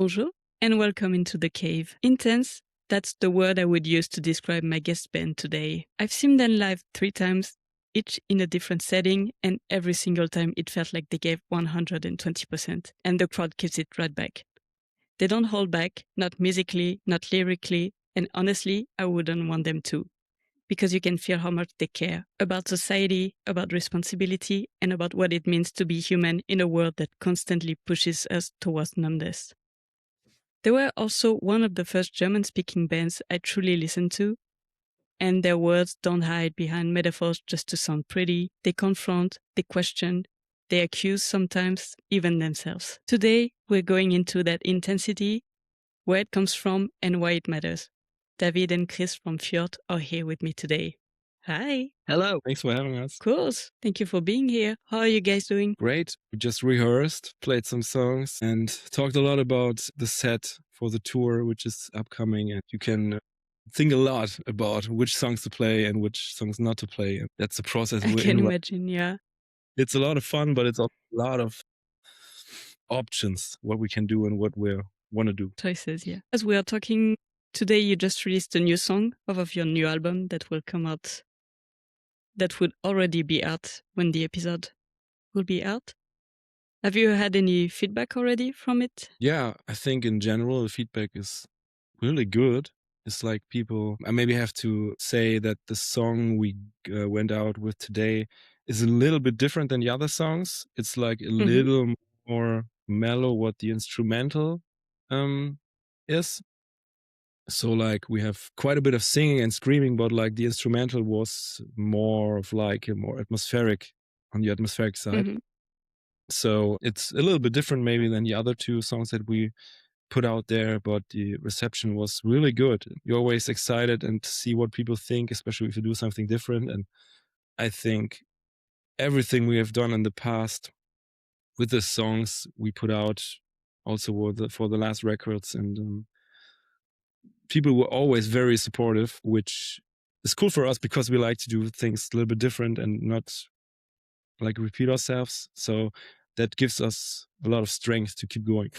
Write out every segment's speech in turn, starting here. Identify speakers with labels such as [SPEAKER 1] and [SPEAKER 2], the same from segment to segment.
[SPEAKER 1] Bonjour and welcome into the cave. Intense, that's the word I would use to describe my guest band today. I've seen them live 3 times, each in a different setting, and every single time it felt like they gave 120%, and the crowd gives it right back. They don't hold back, not musically, not lyrically, and honestly, I wouldn't want them to. Because you can feel how much they care about society, about responsibility, and about what it means to be human in a world that constantly pushes us towards numbness. They were also one of the first German-speaking bands I truly listened to, and their words don't hide behind metaphors just to sound pretty. They confront, they question, they accuse sometimes even themselves. Today, we're going into that intensity, where it comes from, and why it matters. David and Chris from FJØRT are here with me today. Hi.
[SPEAKER 2] Hello. Thanks for having us.
[SPEAKER 1] Of course. Thank you for being here. How are you guys doing?
[SPEAKER 2] Great. We just rehearsed, played some songs, and talked a lot about the set for the tour, which is upcoming. And you can think a lot about which songs to play and which songs not to play. And that's the process
[SPEAKER 1] I
[SPEAKER 2] we're
[SPEAKER 1] can
[SPEAKER 2] in.
[SPEAKER 1] imagine, yeah.
[SPEAKER 2] It's a lot of fun, but it's also a lot of options, what we can do and what we want to do.
[SPEAKER 1] Choices, yeah. As we are talking today, you just released a new song off of your new album that will come out, that would already be out when the episode will be out. Have you had any feedback already from it?
[SPEAKER 2] Yeah, I think in general, the feedback is really good. It's like people, I maybe have to say that the song we went out with today is a little bit different than the other songs. It's like a little more mellow what the instrumental is. So like we have quite a bit of singing and screaming, but like the instrumental was more of like a more atmospheric, on the atmospheric side. So it's a little bit different maybe than the other two songs that we put out there, but the reception was really good. You're always excited and to see what people think, especially if you do something different. And I think everything we have done in the past with the songs we put out also for the last records, and people were always very supportive, which is cool for us because we like to do things a little bit different and not like repeat ourselves. So that gives us a lot of strength to keep going.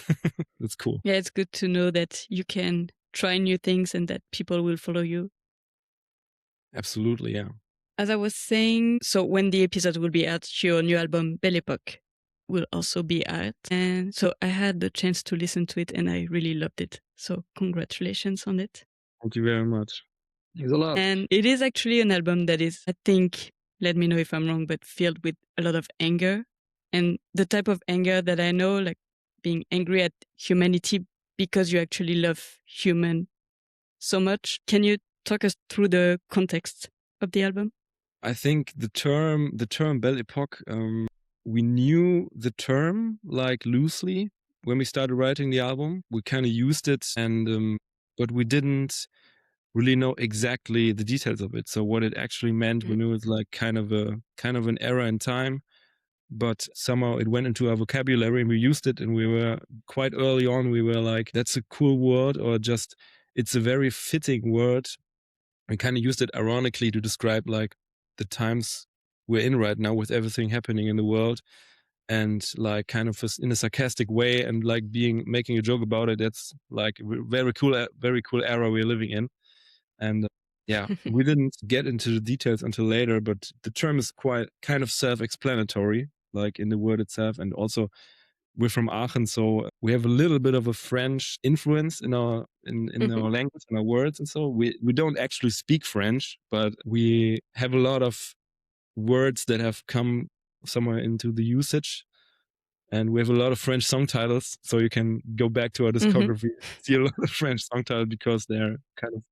[SPEAKER 2] That's cool.
[SPEAKER 1] Yeah, it's good to know that you can try new things and that people will follow you.
[SPEAKER 2] Absolutely, yeah.
[SPEAKER 1] As I was saying, so when the episode will be out, your new album, Belle Époque, will also be out. And so I had the chance to listen to it and I really loved it. So congratulations on it.
[SPEAKER 2] Thank you very much. Thanks a lot.
[SPEAKER 1] And it is actually an album that is, I think, let me know if I'm wrong, but filled with a lot of anger. And the type of anger that I know, like being angry at humanity because you actually love human so much. Can you talk us through the context of the album?
[SPEAKER 2] I think the term Belle Époque, we knew the term like loosely when we started writing the album. We kind of used it, and but we didn't really know exactly the details of it. So what it actually meant, we knew it's like kind of an era in time, but somehow it went into our vocabulary and we used it, and we were quite early on. We were like, that's a cool word, or just it's a very fitting word. We kind of used it ironically to describe like the times we're in right now with everything happening in the world, and like kind of in a sarcastic way, and like making a joke about it. That's like very cool era we're living in. And yeah, we didn't get into the details until later, but the term is quite kind of self-explanatory, like in the word itself. And also we're from Aachen, so we have a little bit of a French influence in our our language and our words. And so we don't actually speak French, but we have a lot of words that have come somewhere into the usage. And we have a lot of French song titles, so you can go back to our discography, see a lot of French song titles because they're kind of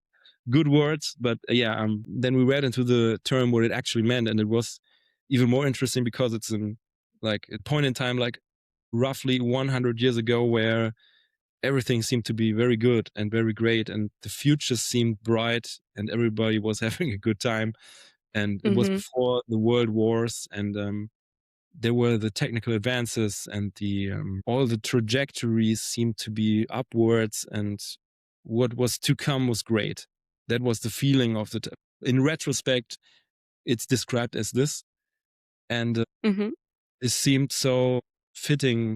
[SPEAKER 2] good words. But then we read into the term what it actually meant, and it was even more interesting because it's like a point in time, like roughly 100 years ago, where everything seemed to be very good and very great, and the future seemed bright, and everybody was having a good time. And it was before the world wars, and there were the technical advances, and the all the trajectories seemed to be upwards, and what was to come was great. That was the feeling of in retrospect, it's described as this, and it seemed so fitting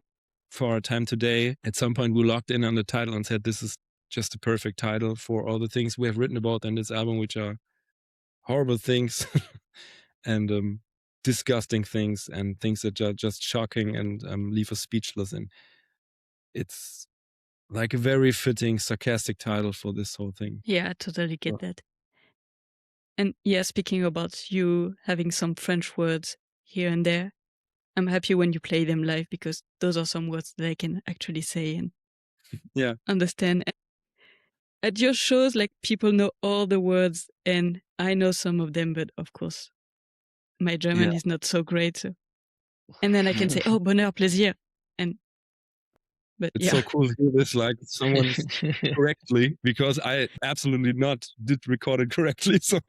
[SPEAKER 2] for our time today. At some point, we locked in on the title and said, this is just a perfect title for all the things we have written about in this album, which are horrible things and disgusting things and things that are just shocking and leave us speechless. And it's like a very fitting, sarcastic title for this whole thing.
[SPEAKER 1] Yeah, I totally get that. And yeah, speaking about you having some French words here and there, I'm happy when you play them live because those are some words that I can actually say and understand. At your shows, like people know all the words and I know some of them, but of course my German is not so great. So. And then I can say, oh, bonheur, plaisir. But
[SPEAKER 2] it's so cool to hear this, like someone correctly, because I absolutely not did record it correctly. So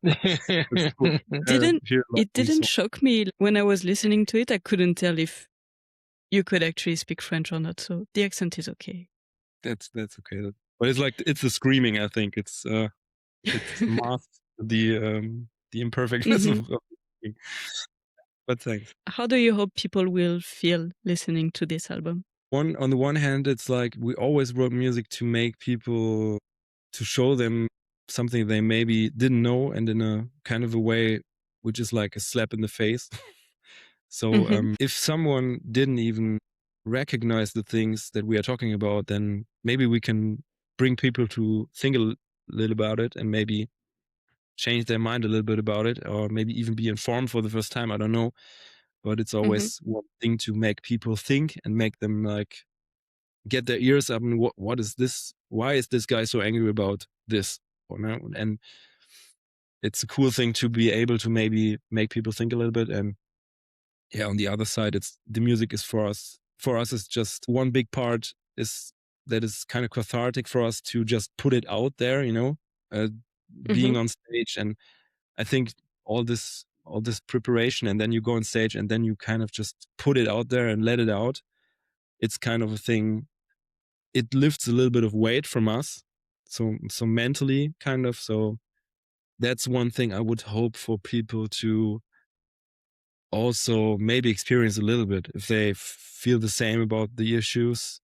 [SPEAKER 2] it's cool.
[SPEAKER 1] It didn't shock me when I was listening to it. I couldn't tell if you could actually speak French or not. So the accent is okay.
[SPEAKER 2] That's okay. But it's like, it's the screaming, I think. It's masked the imperfectness of it. But thanks.
[SPEAKER 1] How do you hope people will feel listening to this album?
[SPEAKER 2] On the one hand, it's like we always wrote music to make people, to show them something they maybe didn't know, and in a kind of a way which is like a slap in the face. So if someone didn't even recognize the things that we are talking about, then maybe we can bring people to think a little about it and maybe change their mind a little bit about it, or maybe even be informed for the first time. I don't know. But it's always one thing to make people think and make them like get their ears up and what is this? Why is this guy so angry about this? Or no? And it's a cool thing to be able to maybe make people think a little bit. And yeah, on the other side, it's the music is for us. For us, it's just one big part is that is kind of cathartic for us to just put it out there, being on stage. And I think all this preparation, and then you go on stage and then you kind of just put it out there and let it out. It's kind of a thing. It lifts a little bit of weight from us. So mentally kind of. So that's one thing I would hope for people to also maybe experience a little bit. If they feel the same about the issues,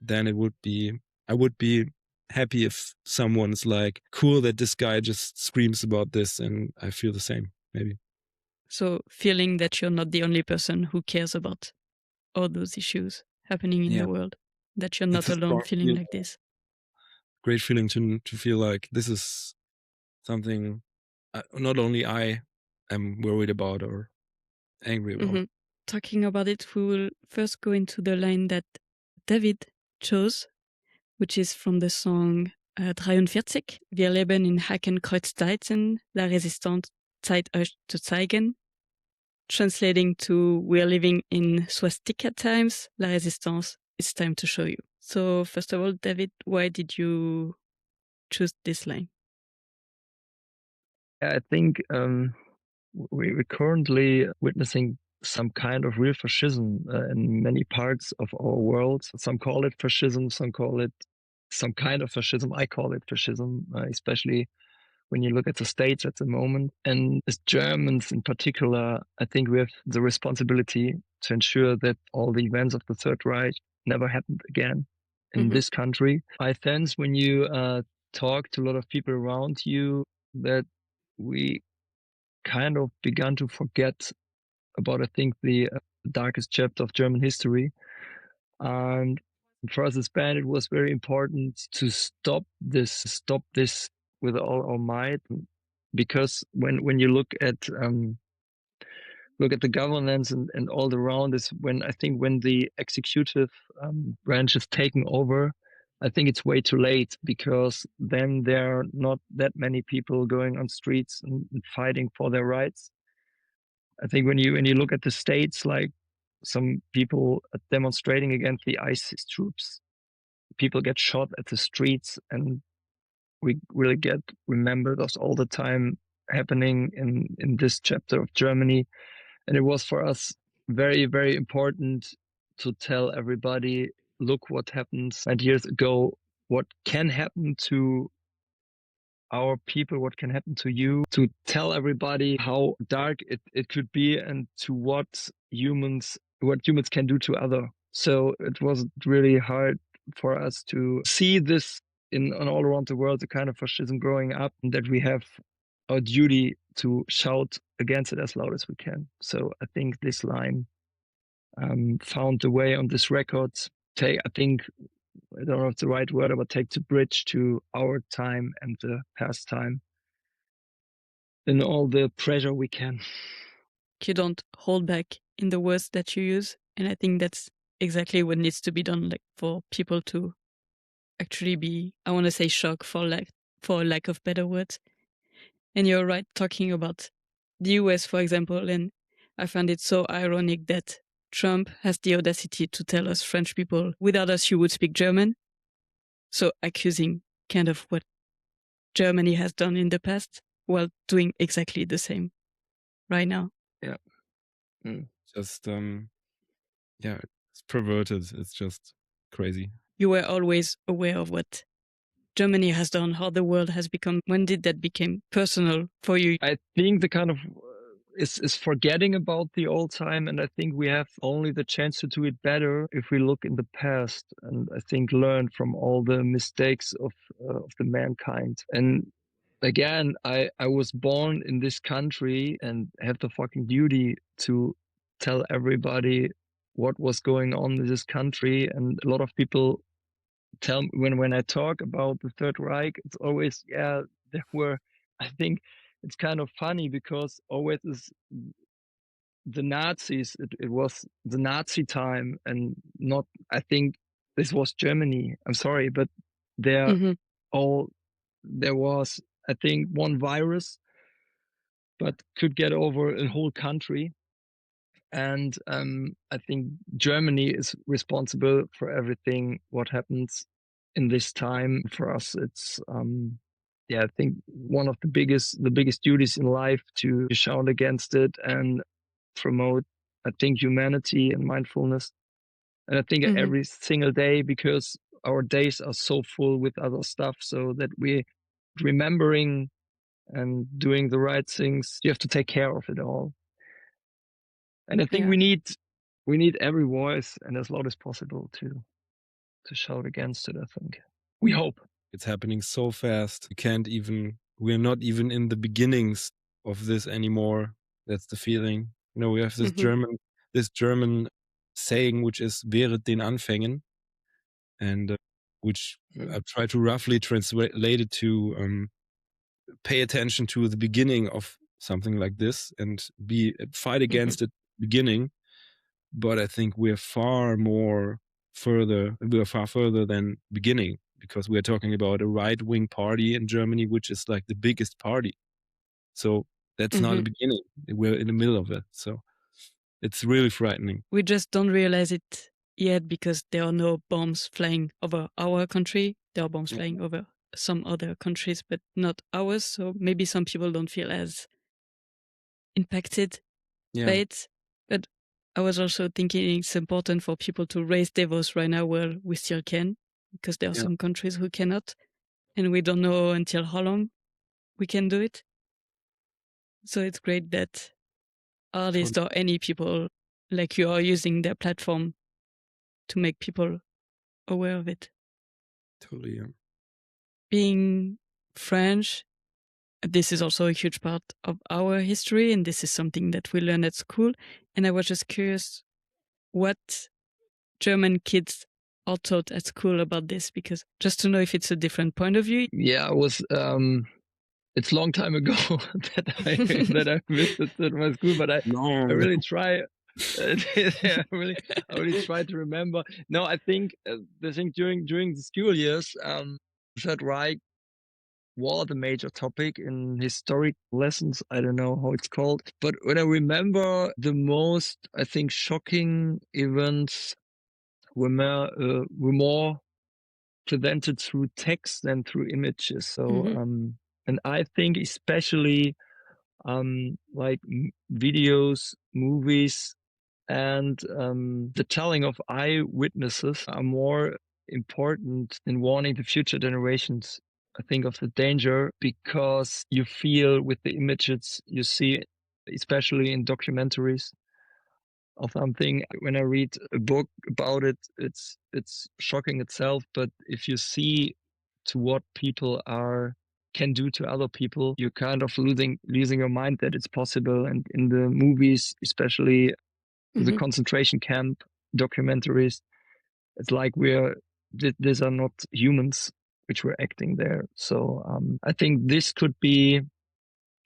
[SPEAKER 2] then I would be happy if someone's like, cool that this guy just screams about this and I feel the same, maybe.
[SPEAKER 1] So feeling that you're not the only person who cares about all those issues happening in the world, that you're not alone feeling like this.
[SPEAKER 2] Great feeling to feel like this is something not only I am worried about or angry about.
[SPEAKER 1] Talking about it, we will first go into the line that David chose, which is from the song 43. Wir leben in Hakenkreuzzeiten, la Resistance Zeit euch zu zeigen. Translating to we're living in swastika times, la Resistance, it's time to show you. So first of all, David, why did you choose this line?
[SPEAKER 3] I think we're currently witnessing some kind of real fascism in many parts of our world. Some call it fascism, some call it some kind of fascism. I call it fascism, especially when you look at the States at the moment. And as Germans in particular, I think we have the responsibility to ensure that all the events of the Third Reich never happened again in this country. I sense when you talk to a lot of people around you that we kind of began to forget about, I think, the darkest chapter of German history. And for us as band, it was very important to stop this with all our might, because when you look at the governance and all around is when the executive branch is taken over, I think it's way too late, because then there are not that many people going on streets and fighting for their rights. I think when you look at the States, like some people demonstrating against the ISIS troops, people get shot at the streets, and we really get remembered as all the time happening in this chapter of Germany. And it was for us very, very important to tell everybody, look what happened 9 years ago, what can happen to our people, what can happen to you, to tell everybody how dark it could be, and to what humans can do to others. So it was really hard for us to see this in all around the world, the kind of fascism growing up, and that we have our duty to shout against it as loud as we can. So I think this line found the way on this record. I think, I don't know if it's the right word, but take the bridge to our time and the past time in all the pressure we can.
[SPEAKER 1] You don't hold back in the words that you use. And I think that's exactly what needs to be done, like for people to actually be, I want to say shocked for lack of better words. And you're right, talking about the US, for example, and I find it so ironic that Trump has the audacity to tell us French people, without us you would speak German. So accusing kind of what Germany has done in the past while doing exactly the same right now.
[SPEAKER 3] Yeah.
[SPEAKER 2] Just yeah, it's perverted. It's just crazy.
[SPEAKER 1] You were always aware of what Germany has done, how the world has become. When did that become personal for you?
[SPEAKER 3] I think the kind of is forgetting about the old time, and I think we have only the chance to do it better if we look in the past, and I think learn from all the mistakes of the mankind. And again, I was born in this country and have the fucking duty to tell everybody what was going on in this country. And a lot of people tell me when I talk about the Third Reich, it's always, yeah, there were, I think it's kind of funny because always is the Nazis, it was the Nazi time and not, I think this was Germany. I'm sorry, but there was, I think, one virus, but could get over a whole country. And I think Germany is responsible for everything what happens in this time. For us, it's yeah, I think one of the biggest duties in life to shout against it and promote, I think, humanity and mindfulness. And I think every single day, because our days are so full with other stuff, so that we remembering and doing the right things, you have to take care of it all. And I think we need every voice and as loud as possible to shout against it, I think. We hope.
[SPEAKER 2] It's happening so fast. We're not even in the beginnings of this anymore. That's the feeling. You know, we have this German saying, which is "Wehret den Anfängen," and which I try to roughly translate it to pay attention to the beginning of something like this and fight against it beginning. But I think we are far further than beginning, because we are talking about a right-wing party in Germany, which is like the biggest party. So that's not a beginning. We're in the middle of it. So it's really frightening.
[SPEAKER 1] We just don't realize it yet because there are no bombs flying over our country. There are bombs flying over some other countries, but not ours. So maybe some people don't feel as impacted by it. But I was also thinking it's important for people to raise their voice right now where we still can, because there are some countries who cannot, and we don't know until how long we can do it. So it's great that artists or any people like you are using their platform to make people aware of it.
[SPEAKER 2] Totally, yeah.
[SPEAKER 1] Being French, this is also a huge part of our history, and this is something that we learn at school. And I was just curious what German kids are taught at school about this, because just to know if it's a different point of view.
[SPEAKER 3] Yeah, I was it's a long time ago that I visited my school, but I really try. I really try to remember. No, I think during the school years, Third Reich was a major topic in historic lessons. I don't know how it's called, but when I remember the most, I think, shocking events were more presented through text than through images. So, and I think especially like videos, movies, and the telling of eyewitnesses are more important in warning the future generations, I think, of the danger, because you feel with the images you see, especially in documentaries, of something. When I read a book about it, it's shocking itself. But if you see to what people can do to other people, you're kind of losing your mind that it's possible. And in the movies, especially the concentration camp documentaries, it's like these are not humans which were acting there. So I think this could be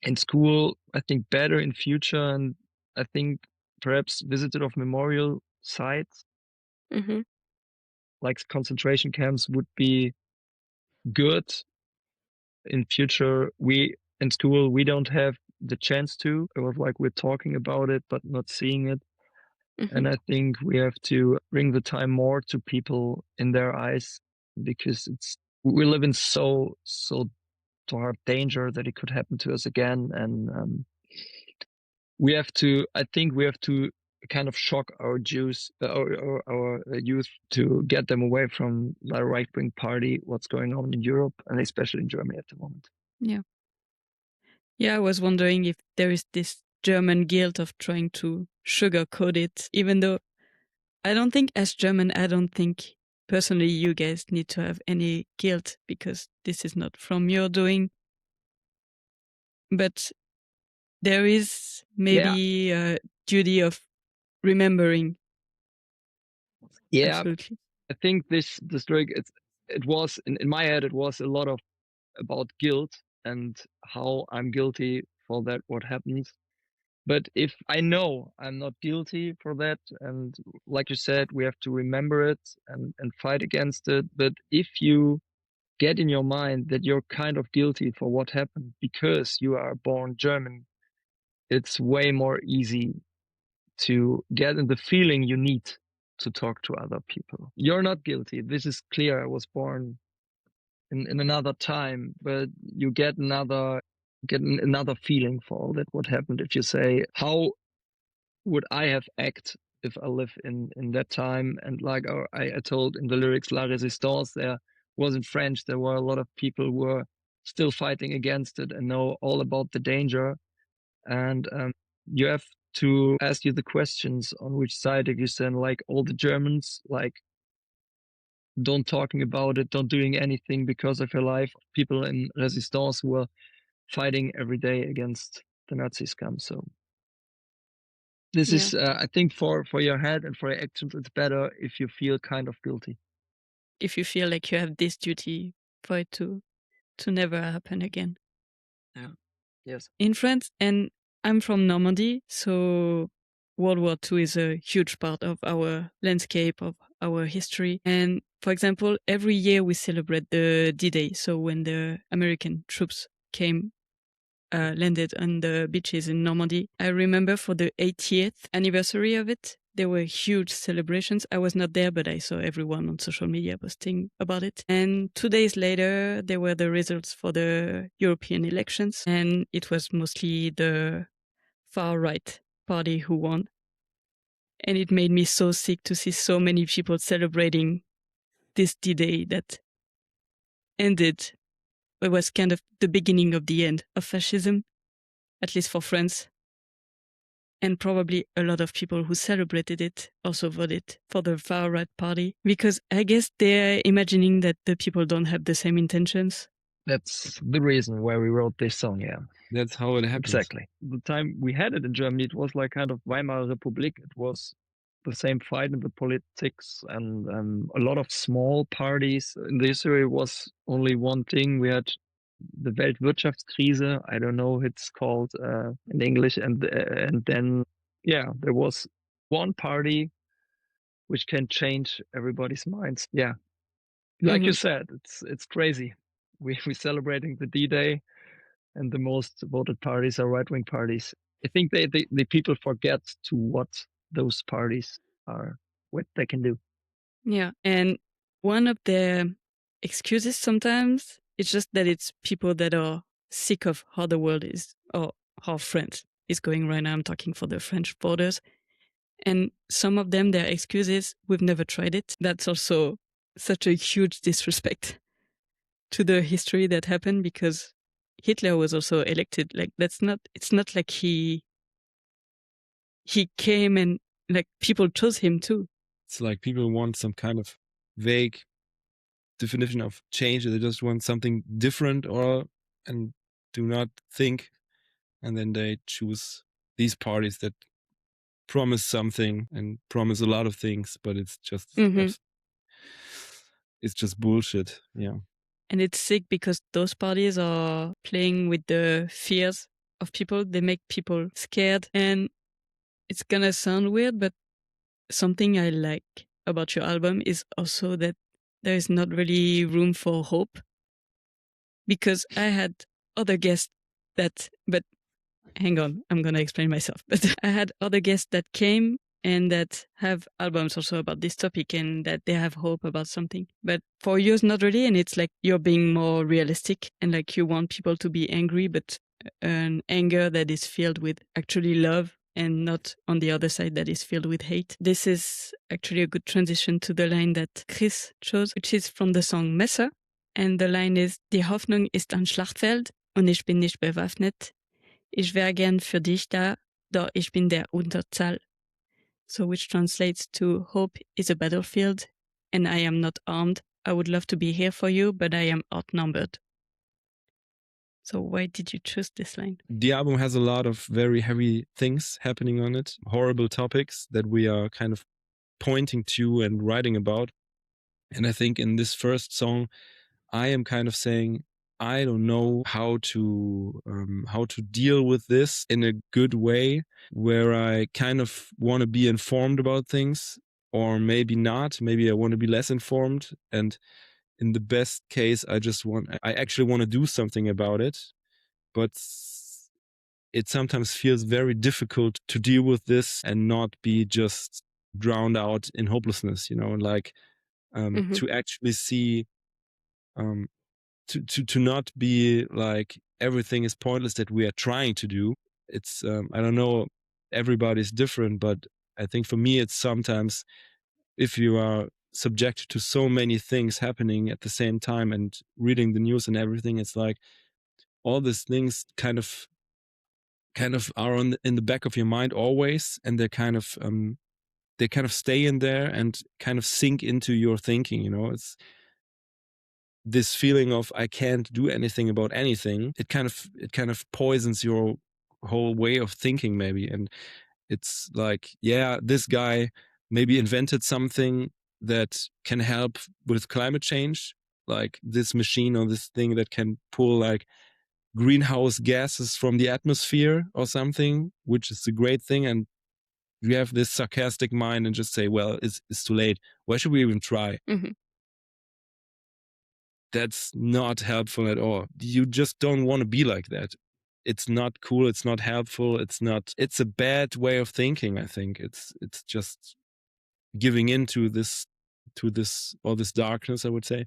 [SPEAKER 3] in school, I think better in future, and I think perhaps visited of memorial sites like concentration camps would be good in future. In school we don't have the chance to. It was like we're talking about it but not seeing it. And I think we have to bring the time more to people in their eyes, because we live in so dark danger that it could happen to us again. And I think we have to kind of shock our youth to get them away from the right-wing party, what's going on in Europe and especially in Germany at the moment.
[SPEAKER 1] Yeah, I was wondering if there is this German guilt of trying to sugarcoat it, even though I don't think as German, I don't think personally you guys need to have any guilt because this is not from your doing. But there is maybe a duty of remembering.
[SPEAKER 3] Yeah,
[SPEAKER 1] absolutely.
[SPEAKER 3] I think the story, it was in my head, it was a lot of about guilt and how I'm guilty for that, what happens. But if I know I'm not guilty for that, and like you said, we have to remember it and fight against it. But if you get in your mind that you're kind of guilty for what happened because you are born German, it's way more easy to get in the feeling you need to talk to other people. You're not guilty. This is clear. I was born in another time, but you get another feeling for all that what happened. If you say, how would I have act if I live in that time? And like I told in the lyrics, La Résistance, there was in French, there were a lot of people who were still fighting against it and know all about the danger. And you have to ask you the questions on which side. If you send like all the Germans, like don't talking about it, don't doing anything because of your life. People in Resistance were fighting every day against the Nazis come. So this is, I think for your head and for your actions, it's better if you feel kind of guilty.
[SPEAKER 1] If you feel like you have this duty for it to never happen again.
[SPEAKER 3] Yeah. Yes.
[SPEAKER 1] In France, and I'm from Normandy, so World War II is a huge part of our landscape, of our history. And for example, every year we celebrate the D-Day. So when the American troops landed on the beaches in Normandy, I remember for the 80th anniversary of it, there were huge celebrations. I was not there, but I saw everyone on social media posting about it. And 2 days later, there were the results for the European elections. And it was mostly the far-right party who won. And it made me so sick to see so many people celebrating this D-Day that ended. It was kind of the beginning of the end of fascism, at least for France. And probably a lot of people who celebrated it also voted for the far-right party, because I guess they're imagining that the people don't have the same intentions.
[SPEAKER 3] That's the reason why we wrote this song, yeah.
[SPEAKER 2] That's how it happens.
[SPEAKER 3] Exactly. The time we had it in Germany, it was like kind of Weimar Republic. It was the same fight in the politics and a lot of small parties. In the history, it was only one thing. We had the Weltwirtschaftskrise. I don't know it's called in English. And then, there was one party which can change everybody's minds. Yeah. Like you said, it's crazy. We're celebrating the D-Day, and the most voted parties are right-wing parties. I think the people forget to what those parties are, what they can do.
[SPEAKER 1] Yeah, and one of the excuses sometimes, it's just that it's people that are sick of how the world is, or how France is going right now. I'm talking for the French voters. And some of them, their excuses, we've never tried it. That's also such a huge disrespect to the history that happened, because Hitler was also elected. Like, it's not like he came and like people chose him too.
[SPEAKER 2] It's like people want some kind of vague definition of change. They just want something different and do not think. And then they choose these parties that promise something and promise a lot of things, but it's just it's just bullshit. Yeah.
[SPEAKER 1] And it's sick because those parties are playing with the fears of people. They make people scared. And it's gonna sound weird, but something I like about your album is also that there is not really room for hope. Because I had other guests but hang on, I'm gonna explain myself. But I had other guests that came and that have albums also about this topic and that they have hope about something. But for yours, not really. And it's like you're being more realistic and like you want people to be angry, but an anger that is filled with actually love and not on the other side that is filled with hate. This is actually a good transition to the line that Chris chose, which is from the song Messer. And the line is, Die Hoffnung ist ein Schlachtfeld und ich bin nicht bewaffnet. Ich wär gern für dich da, doch ich bin der Unterzahl. So which translates to hope is a battlefield and I am not armed. I would love to be here for you, but I am outnumbered. So why did you choose this line?
[SPEAKER 2] The album has a lot of very heavy things happening on it, horrible topics that we are kind of pointing to and writing about. And I think in this first song, I am kind of saying, I don't know how to deal with this in a good way, where I kind of want to be informed about things, or maybe not. Maybe I want to be less informed. And in the best case, I actually want to do something about it. But it sometimes feels very difficult to deal with this and not be just drowned out in hopelessness, like to actually see, to not be like everything is pointless that we are trying to do. It's, I don't know, everybody's different, but I think for me, it's sometimes if you are subjected to so many things happening at the same time and reading the news and everything, it's like all these things kind of are in the back of your mind always, and they kind of stay in there and kind of sink into your thinking. It's this feeling of I can't do anything about anything. It kind of poisons your whole way of thinking, maybe. And it's like, yeah, this guy maybe invented something that can help with climate change, like this machine or this thing that can pull like greenhouse gases from the atmosphere or something, which is a great thing. And you have this sarcastic mind and just say, well, it's too late. Why should we even try? That's not helpful at all. You just don't want to be like that. It's not cool. It's not helpful. It's a bad way of thinking. I think it's just giving in to this all this darkness, I would say.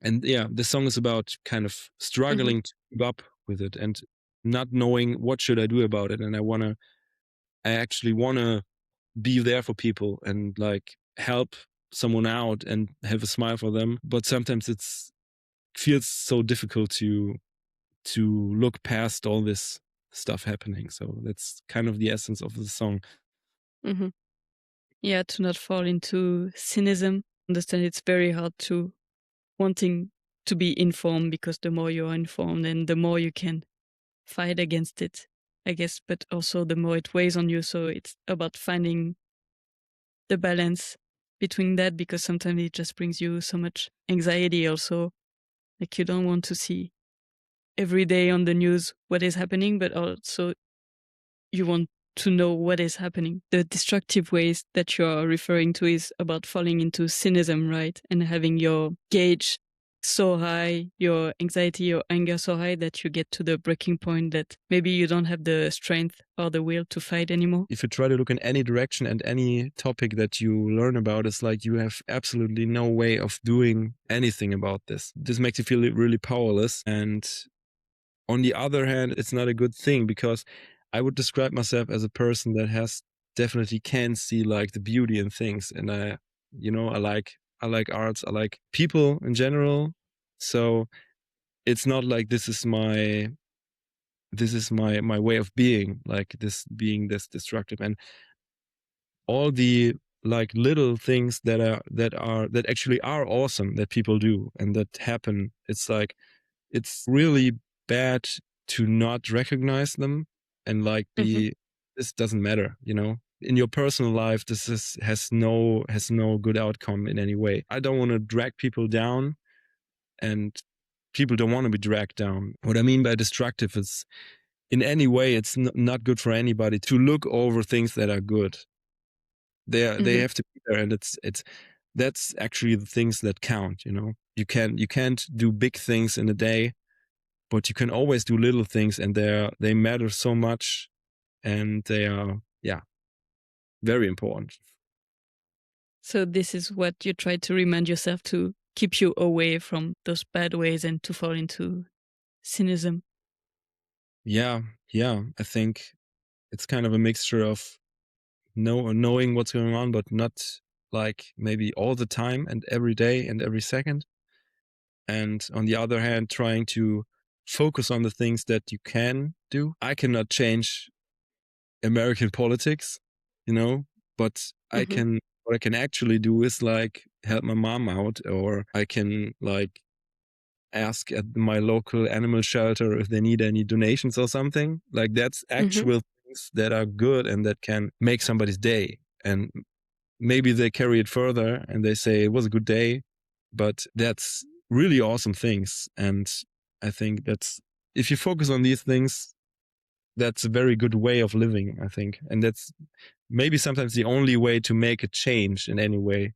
[SPEAKER 2] And yeah, the song is about kind of struggling to keep up with it and not knowing what should I do about it. And I actually want to be there for people and like help someone out and have a smile for them. But sometimes it feels so difficult to look past all this stuff happening. So that's kind of the essence of the song.
[SPEAKER 1] Yeah, to not fall into cynicism. Understand it's very hard to wanting to be informed, because the more you are informed and the more you can fight against it, I guess, but also the more it weighs on you. So it's about finding the balance between that, because sometimes it just brings you so much anxiety also. Like you don't want to see every day on the news what is happening, but also you want to know what is happening. The destructive ways that you're referring to is about falling into cynicism, right? And having your gauge so high, your anxiety, your anger so high that you get to the breaking point that maybe you don't have the strength or the will to fight anymore.
[SPEAKER 2] If you try to look in any direction and any topic that you learn about, it's like you have absolutely no way of doing anything about this. This makes you feel really powerless. And on the other hand, it's not a good thing, because I would describe myself as a person that definitely can see like the beauty in things. And I like arts, I like people in general. So it's not like this is my way of being, like this being this destructive. And all the like little things that actually are awesome that people do and that happen. It's like, it's really bad to not recognize them and like this doesn't matter, in your personal life. This has no good outcome in any way. I don't want to drag people down, and people don't want to be dragged down. What I mean by destructive is, in any way, it's not good for anybody to look over things that are good. They have to be there, and that's actually the things that count. You can't do big things in a day, but you can always do little things, and they matter so much, and they are very important.
[SPEAKER 1] So this is what you try to remind yourself to keep you away from those bad ways and to fall into cynicism.
[SPEAKER 2] Yeah, I think it's kind of a mixture of knowing what's going on, but not like maybe all the time and every day and every second. And on the other hand, trying to focus on the things that you can do. I cannot change American politics, but what I can actually do is like help my mom out, or I can like ask at my local animal shelter if they need any donations or something. Like, that's actual things that are good and that can make somebody's day. And maybe they carry it further and they say it was a good day, but that's really awesome things. And I think that's, if you focus on these things, that's a very good way of living, I think. And that's maybe sometimes the only way to make a change in any way.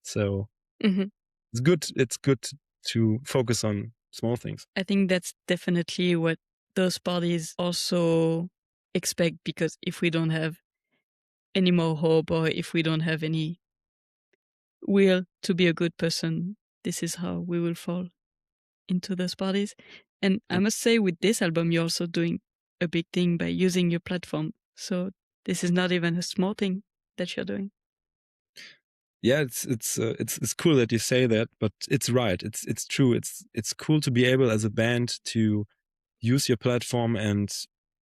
[SPEAKER 2] So it's good to focus on small things.
[SPEAKER 1] I think that's definitely what those parties also expect, because if we don't have any more hope, or if we don't have any will to be a good person, this is how we will fall into those parties. And I must say, with this album, you're also doing a big thing by using your platform. So this is not even a small thing that you're doing.
[SPEAKER 2] Yeah, it's cool that you say that, but it's right. It's true. It's cool to be able as a band to use your platform, and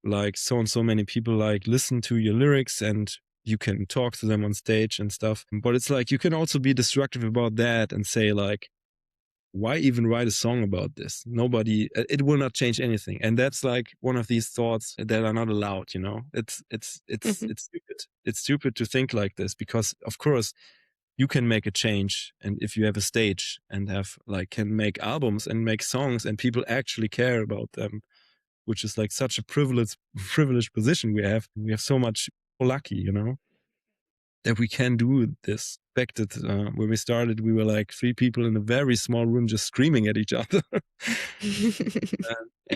[SPEAKER 2] like so and so many people like listen to your lyrics, and you can talk to them on stage and stuff. But it's like, you can also be destructive about that and say like, why even write a song about this? It will not change anything. And that's like one of these thoughts that are not allowed, It's stupid. It's stupid to think like this, because of course you can make a change. And if you have a stage and can make albums and make songs and people actually care about them, which is like such a privileged position we have so much lucky, that we can do this. Back that when we started, we were like 3 people in a very small room just screaming at each other.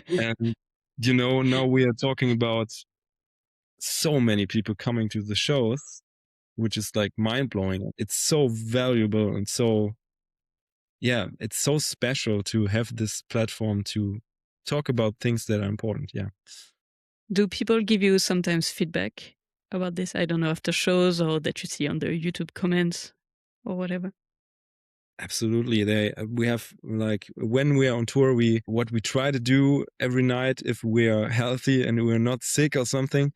[SPEAKER 2] and now we are talking about so many people coming to the shows, which is like mind-blowing. It's so valuable, and so it's so special to have this platform to talk about things that are important.
[SPEAKER 1] Do people give you sometimes feedback about this? I don't know, after shows, or that you see on the YouTube comments or whatever?
[SPEAKER 2] Absolutely. We have, like, when we are on tour, what we try to do every night, if we are healthy and we're not sick or something,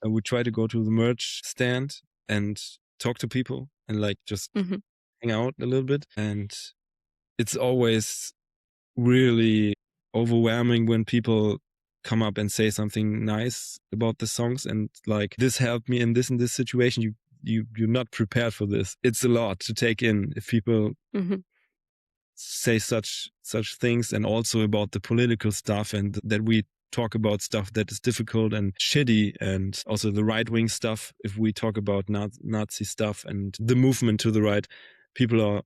[SPEAKER 2] we try to go to the merch stand and talk to people and like just hang out a little bit. And it's always really overwhelming when people come up and say something nice about the songs, and like, this helped me in this and this situation. You're not prepared for this. It's a lot to take in if people say such things, and also about the political stuff, and that we talk about stuff that is difficult and shitty, and also the right-wing stuff. If we talk about Nazi stuff and the movement to the right, people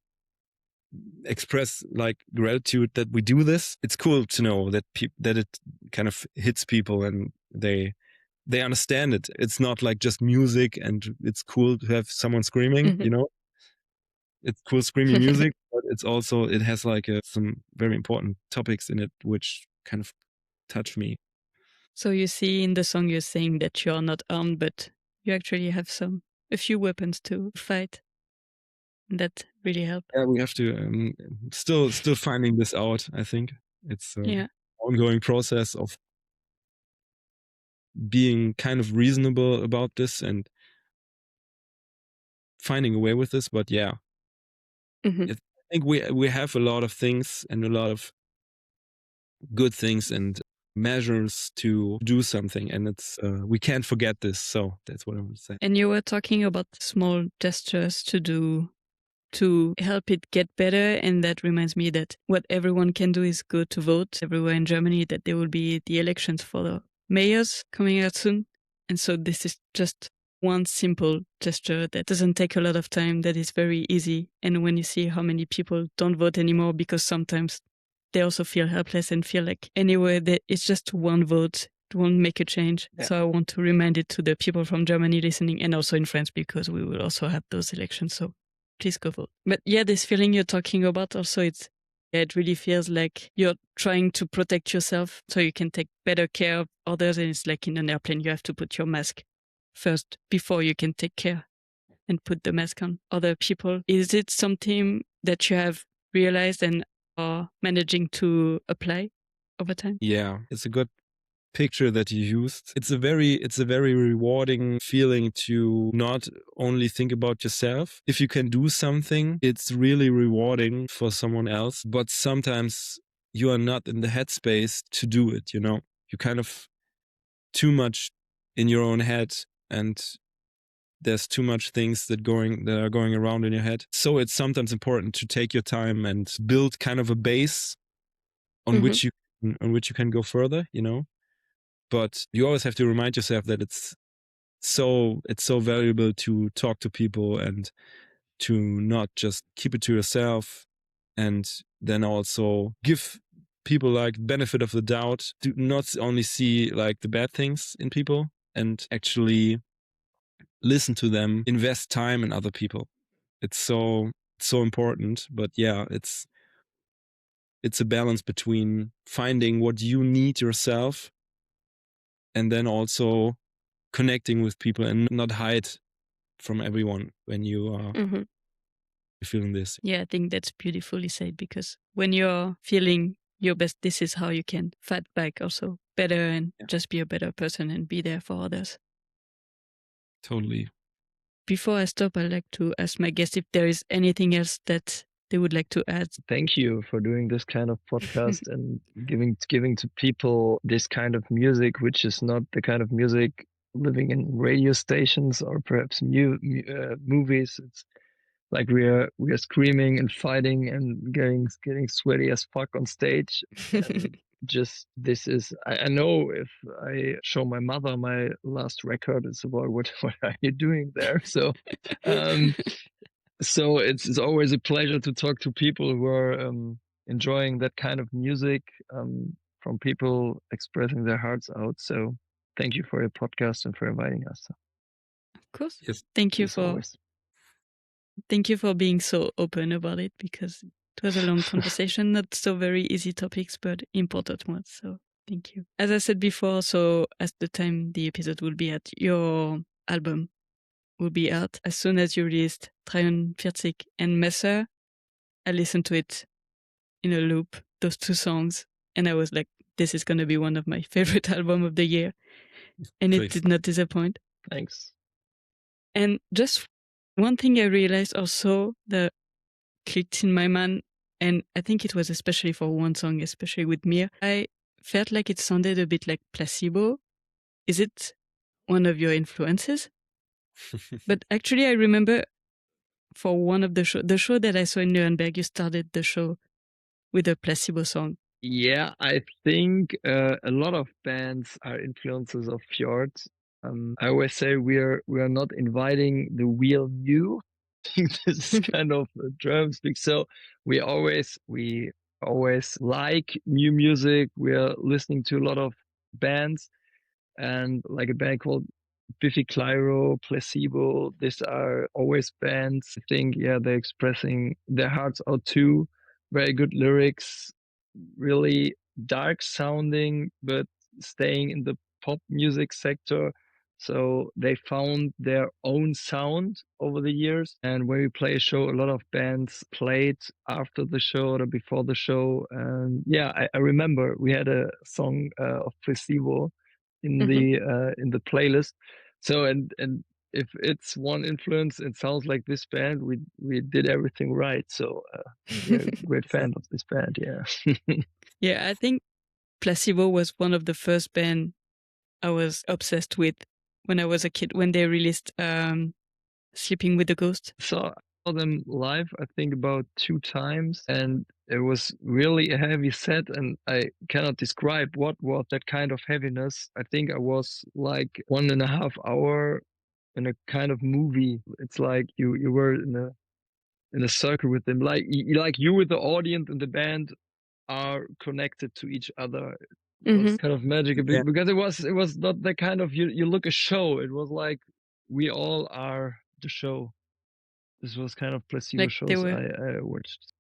[SPEAKER 2] express like gratitude that we do this. It's cool to know that that it kind of hits people, and they understand it. It's not like just music, and it's cool to have someone screaming, It's cool screaming music, but it has like some very important topics in it, which kind of touch me.
[SPEAKER 1] So you see in the song you're saying that you're not armed, but you actually have a few weapons to fight. And that really helped.
[SPEAKER 2] Yeah, we have to still finding this out. I think it's an ongoing process of being kind of reasonable about this, and finding a way with this, but yeah.
[SPEAKER 1] Mhm.
[SPEAKER 2] I think we have a lot of things and a lot of good things and measures to do something, and it's we can't forget this. So that's what I would say.
[SPEAKER 1] And you were talking about small gestures to do to help it get better, and that reminds me that what everyone can do is go to vote everywhere in Germany, that there will be the elections for the mayors coming out soon. And so this is just one simple gesture that doesn't take a lot of time, that is very easy. And when you see how many people don't vote anymore because sometimes they also feel helpless and feel like anyway that it's just one vote, it won't make a change.
[SPEAKER 3] Yeah.
[SPEAKER 1] So I want to remind it to the people from Germany listening, and also in France, because we will also have those elections. So please go vote. But yeah, this feeling you're talking about also, it really feels like you're trying to protect yourself so you can take better care of others. And it's like in an airplane, you have to put your mask first before you can take care and put the mask on other people. Is it something that you have realized and are managing to apply over time?
[SPEAKER 2] Yeah, it's a good picture that you used. It's a very rewarding feeling to not only think about yourself. If you can do something, it's really rewarding for someone else, but sometimes you are not in the headspace to do it, you know. You kind of too much in your own head, and there's too much things that are going around in your head. So it's sometimes important to take your time and build kind of a base on which you can go further, you know. But you always have to remind yourself that it's so valuable to talk to people and to not just keep it to yourself, and then also give people like benefit of the doubt, to not only see like the bad things in people, and actually listen to them, invest time in other people. It's so important. But yeah, it's a balance between finding what you need yourself and then also connecting with people and not hide from everyone when you are feeling this.
[SPEAKER 1] Yeah, I think that's beautifully said, because when you're feeling your best, this is how you can fight back also better and just be a better person and be there for others.
[SPEAKER 2] Totally.
[SPEAKER 1] Before I stop, I'd like to ask my guest if there is anything else that they would like to add.
[SPEAKER 3] Thank you for doing this kind of podcast and giving to people this kind of music, which is not the kind of music living in radio stations or perhaps movies. It's like we are screaming and fighting and getting sweaty as fuck on stage. And just this is, I know if I show my mother my last record, it's about what are you doing there? So so it's always a pleasure to talk to people who are enjoying that kind of music, from people expressing their hearts out. So thank you for your podcast and for inviting us.
[SPEAKER 1] Of course.
[SPEAKER 2] Yes.
[SPEAKER 1] Thank you
[SPEAKER 3] As
[SPEAKER 1] for
[SPEAKER 3] always.
[SPEAKER 1] thank you for being so open about it, because it was a long conversation, not so very easy topics, but important ones. So thank you. As I said before, so at the time the episode will be out, your album will be out. As soon as you released 43 and Messer, I listened to it in a loop, those two songs, and I was like, this is going to be one of my favorite album of the year. And it did not disappoint.
[SPEAKER 3] Thanks.
[SPEAKER 1] And just one thing I realized also that clicked in my mind, and I think it was especially for one song, especially with Mir, I felt like it sounded a bit like Placebo. Is it one of your influences? But actually, I remember for one of the show that I saw in Nuremberg, you started the show with a Placebo song.
[SPEAKER 3] Yeah, I think a lot of bands are influences of FJØRT. I always say we are not inviting the wheel new. I think this is kind of German speak. So we always like new music. We are listening to a lot of bands, and like a band called Biffy Clyro, Placebo. These are always bands. I think, yeah, they're expressing their hearts out too. Very good lyrics, really dark sounding, but staying in the pop music sector. So they found their own sound over the years. And when we play a show, a lot of bands played after the show or before the show. And yeah, I remember we had a song of Placebo in the playlist. So and if it's one influence, it sounds like this band. We did everything right. So yeah, great fan of this band. Yeah.
[SPEAKER 1] Yeah, I think Placebo was one of the first band I was obsessed with when I was a kid, when they released Sleeping with the Ghost.
[SPEAKER 3] Saw them live, I think about 2 times, and it was really a heavy set, and I cannot describe what was that kind of heaviness. I think I was like 1.5 hour in a kind of movie. It's like you were in a circle with them, like you with the audience and the band are connected to each other. It was kind of magical
[SPEAKER 2] Yeah.
[SPEAKER 3] because it was not the kind of you look a show. It was like we all are the show. This was kind of placebo
[SPEAKER 1] Like they
[SPEAKER 3] shows
[SPEAKER 1] were,
[SPEAKER 3] I watched.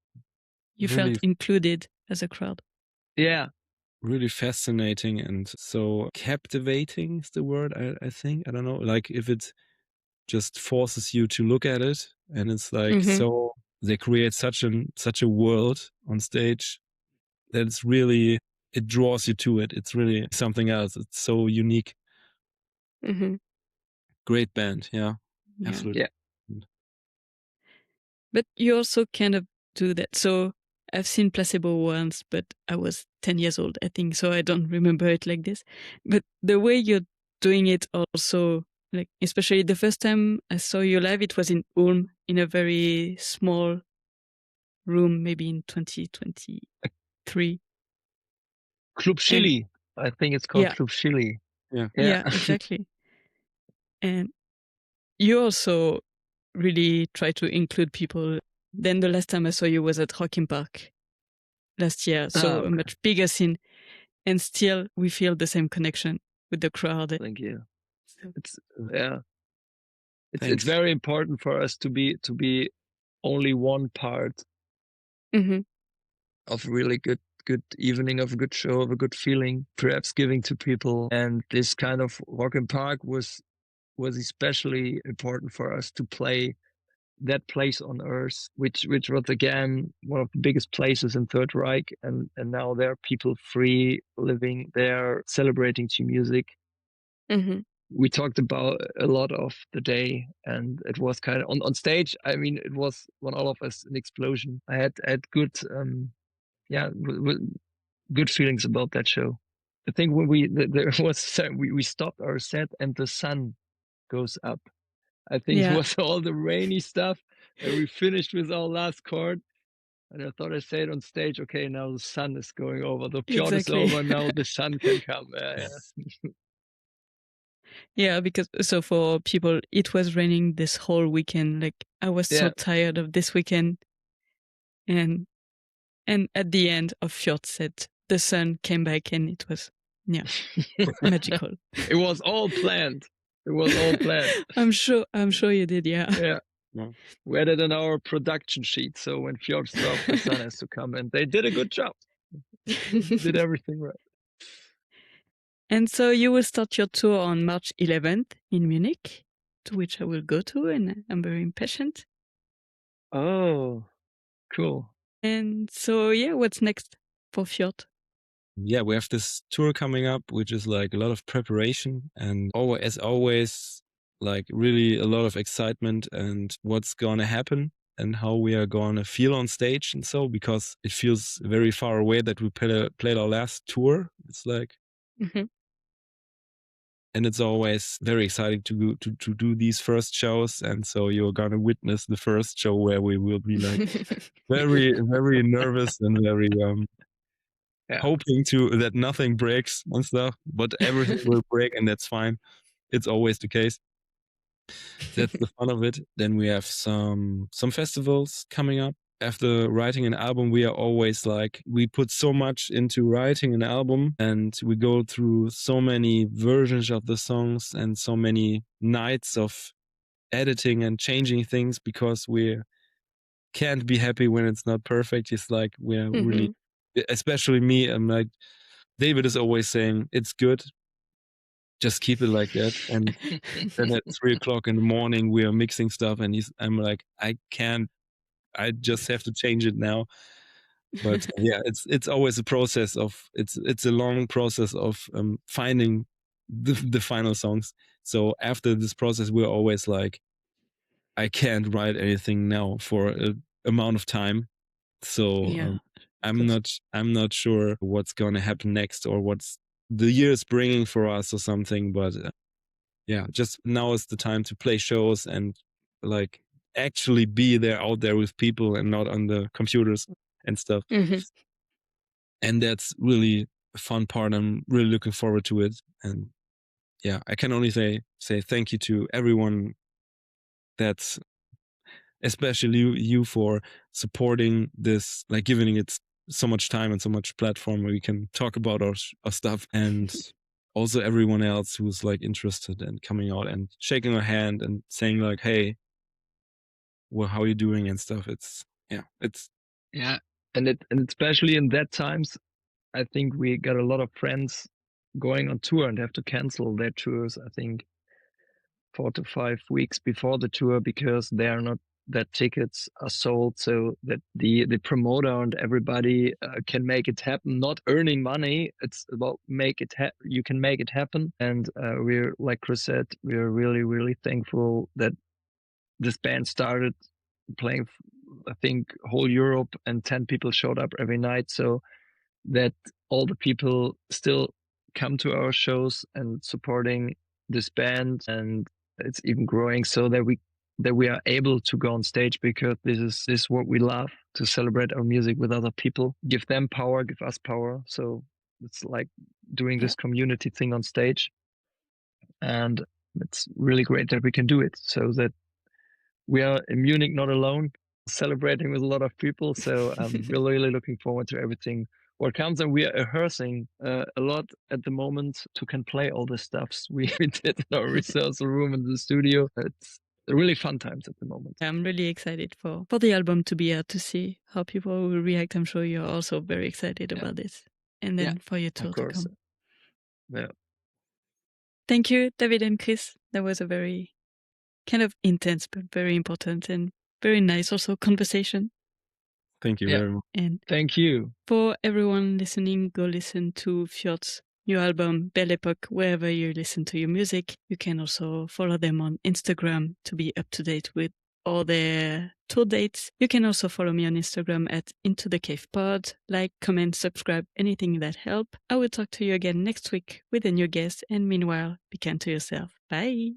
[SPEAKER 1] you
[SPEAKER 2] Really,
[SPEAKER 1] felt included as a crowd.
[SPEAKER 3] Yeah,
[SPEAKER 2] really fascinating and so captivating is the word, I think. I don't know. Like if it just forces you to look at it and it's like so they create such a world on stage that it's really it draws you to it. It's really something else. It's so unique. Great band, yeah.
[SPEAKER 1] Yeah.
[SPEAKER 2] Absolutely.
[SPEAKER 3] yeah.
[SPEAKER 1] But you also kind of do that. So I've seen Placebo once, but I was 10 years old, I think, so I don't remember it like this. But the way you're doing it also, like especially the first time I saw you live, it was in Ulm, in a very small room, maybe in 2023.
[SPEAKER 3] Club Chili. I think it's called
[SPEAKER 1] Yeah.
[SPEAKER 3] Club Chili.
[SPEAKER 2] Yeah.
[SPEAKER 1] Yeah, exactly. And you also really try to include people. Then the last time I saw you was at Rock in Park last year, so a much bigger scene, and still we feel the same connection with the crowd.
[SPEAKER 3] Thank you.
[SPEAKER 1] So,
[SPEAKER 3] It's yeah. It's
[SPEAKER 2] Thanks.
[SPEAKER 3] very important for us to be only one part of really good evening, of a good show, of a good feeling, perhaps giving to people. And this kind of Rock in Park was especially important for us to play that place on earth, which was again one of the biggest places in Third Reich, and now there are people free living there, celebrating to music. We talked about a lot of the day, and it was kind of on stage. I mean, it was on all of us an explosion. I had good, good feelings about that show. I think when there was we stopped our set and the sun goes up. I think it
[SPEAKER 1] yeah,
[SPEAKER 3] was all the rainy stuff, and we finished with our last chord. And I thought I said on stage, okay, now the sun is going over. The fjord is
[SPEAKER 1] exactly.
[SPEAKER 3] over. Now the sun can come.
[SPEAKER 1] Yeah, because so for people, it was raining this whole weekend. Like I was so
[SPEAKER 3] Yeah.
[SPEAKER 1] tired of this weekend, and at the end of FJØRT set, the sun came back, and it was magical.
[SPEAKER 3] It was all planned. It was all planned.
[SPEAKER 1] I'm sure you did. Yeah.
[SPEAKER 3] Yeah.
[SPEAKER 2] No.
[SPEAKER 3] We had it in our production sheet. So when fjord stopped, the sun has to come, and they did a good job. Did everything right.
[SPEAKER 1] And so you will start your tour on March 11th in Munich, to which I will go to, and I'm very impatient.
[SPEAKER 3] Oh, cool.
[SPEAKER 1] And so, yeah, what's next for FJØRT?
[SPEAKER 2] Yeah, we have this tour coming up, which is like a lot of preparation and as always, like really a lot of excitement and what's gonna happen and how we are gonna feel on stage and so, because it feels very far away that we played our last tour. It's like, and it's always very exciting to do these first shows. And so you're gonna witness the first show where we will be like very, very nervous and very, hoping that nothing breaks and stuff, but everything will break and that's fine. It's always the case. That's the fun of it. Then we have some festivals coming up. After writing an album, we are always like, we put so much into writing an album and we go through so many versions of the songs and so many nights of editing and changing things because we can't be happy when it's not perfect. It's like we're really, especially me, I'm like, David is always saying, it's good, just keep it like that. And then at 3:00 in the morning, we are mixing stuff and I'm like, I can't, I just have to change it now. But yeah, it's always a process of, it's a long process of finding the final songs. So after this process, we're always like, I can't write anything now for an amount of time. So I'm not sure what's gonna happen next or what's the year is bringing for us or something. But just now is the time to play shows and like actually be there out there with people and not on the computers and stuff.
[SPEAKER 1] Mm-hmm.
[SPEAKER 2] And that's really a fun part. I'm really looking forward to it. And I can only say thank you to everyone that's especially you for supporting this, like giving it so much time and so much platform where we can talk about our stuff, and also everyone else who's like interested and coming out and shaking our hand and saying like, hey, well, how are you doing and stuff.
[SPEAKER 3] And especially in that times, I think we got a lot of friends going on tour and have to cancel their tours, I think 4 to 5 weeks before the tour, because they are not, that tickets are sold, so that the promoter and everybody can make it happen, not earning money. It's about you can make it happen. And we're, like Chris said, we're really, really thankful that this band started playing, I think, whole Europe, and 10 people showed up every night. So that all the people still come to our shows and supporting this band, and it's even growing, so that we are able to go on stage, because this is what we love, to celebrate our music with other people, give them power, give us power. So it's like doing this community thing on stage, and it's really great that we can do it, so that we are in Munich not alone, celebrating with a lot of people. So I'm really looking forward to everything what comes, and we are rehearsing a lot at the moment to can play all the stuffs we did in our rehearsal room in the studio. It's really fun times at the moment.
[SPEAKER 1] I'm really excited for the album to be out, to see how people will react. I'm sure you're also very excited about this, and then for your tour to come.
[SPEAKER 3] Yeah.
[SPEAKER 1] Thank you, David and Chris. That was a very kind of intense but very important and very nice also conversation.
[SPEAKER 2] Thank you very much.
[SPEAKER 1] And
[SPEAKER 3] thank you.
[SPEAKER 1] For everyone listening, go listen to FJØRT's new album, Belle Époque, wherever you listen to your music. You can also follow them on Instagram to be up to date with all their tour dates. You can also follow me on Instagram at Into the Cave Pod. Like, comment, subscribe, anything that help. I will talk to you again next week with a new guest, and meanwhile, be kind to yourself. Bye!